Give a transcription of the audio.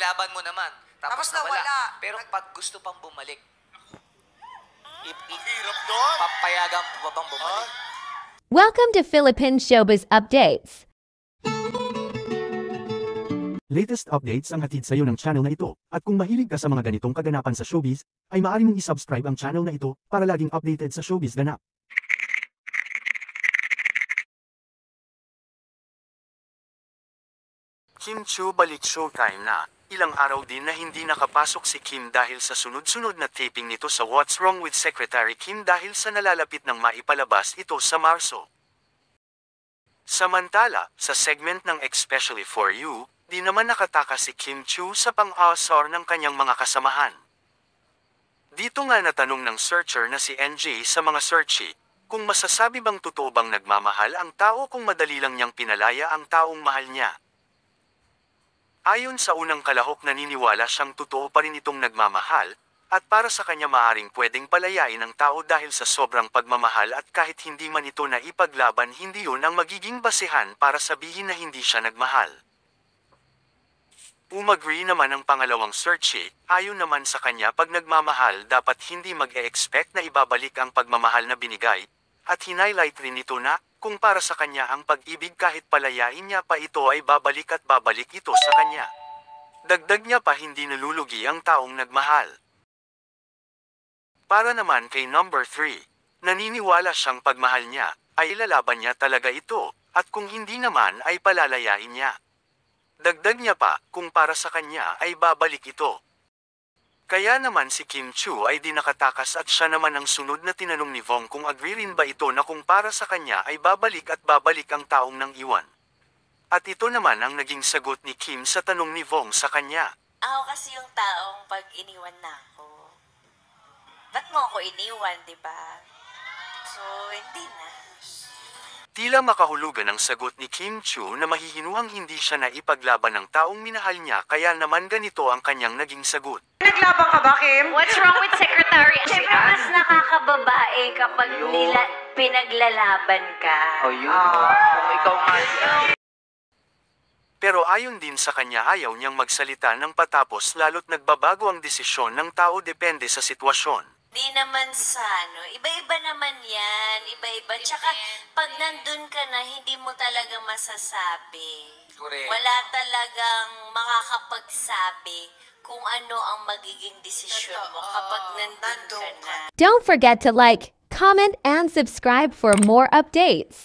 nilaban mo naman. Tapos nawala. Pero pag gusto pang bumalik, Hirap doon. papayagan pa bang bumalik? Welcome to Philippine Showbiz Updates. Latest updates ang hatid sa iyo ng channel na ito. At kung mahilig ka sa mga ganitong kaganapan sa showbiz, ay maaari mong isubscribe ang channel na ito para laging updated sa showbiz ganap. Kim Chiu balik showtime na. Ilang araw din na hindi nakapasok si Kim dahil sa sunod-sunod na taping nito sa What's Wrong with Secretary Kim dahil sa nalalapit ng maipalabas ito sa Marso. Samantala, sa segment ng Especially For You, di naman nakataka si Kim Chiu sa pang-aasar ng kanyang mga kasamahan. Dito nga natanong ng searcher na si NJ sa mga searchy, kung masasabi bang totoo bang nagmamahal ang tao kung madali lang niyang pinalaya ang taong mahal niya. Ayon sa unang kalahok naniniwala siyang totoo pa rin itong nagmamahal, at para sa kanya maaring pwedeng palayain ang tao dahil sa sobrang pagmamahal at kahit hindi man ito na ipaglaban hindi yun ang magiging basehan para sabihin na hindi siya nagmahal. Umagree naman ang pangalawang searchy, ayon naman sa kanya pag nagmamahal dapat hindi mag-e-expect na ibabalik ang pagmamahal na binigay, at hinighlight rin ito na, kung para sa kanya ang pag-ibig kahit palayain niya pa ito ay babalik at babalik ito sa kanya. Dagdag niya pa hindi nalulugi ang taong nagmahal. Para naman kay number 3, naniniwala siyang pagmahal niya, ay ilalaban niya talaga ito, at kung hindi naman ay palalayain niya. Dagdag niya pa, kung para sa kanya ay babalik ito. Kaya naman si Kim Chiu ay di nakatakas at siya naman ang sunod na tinanong ni Vong kung agree rin ba ito na kung para sa kanya ay babalik at babalik ang taong nang iwan. At ito naman ang naging sagot ni Kim sa tanong ni Vong sa kanya. Ako kasi yung taong pag iniwan na ako. Ba't mo ako iniwan, di ba? So, hindi na. Tila makahulugan ang sagot ni Kim Chiu na mahihinuhang hindi siya na ipaglaban ng taong minahal niya kaya naman ganito ang kanyang naging sagot. Naglaban ka ba, Kim? What's wrong with Secretary? Siyempre, mas nakakababae kapag pinaglalaban ka. Oh, yun. Kung ikaw nga. Pero ayon din sa kanya ayaw niyang magsalita ng patapos lalo't nagbabago ang desisyon ng tao depende sa sitwasyon. Di naman sa iba-iba naman yan, iba-iba. Tsaka pag nandun ka na, hindi mo talaga masasabi. Correct. Wala talagang makakapagsabi kung ano ang magiging desisyon mo kapag nandun ka na. Don't forget to like, comment, and subscribe for more updates.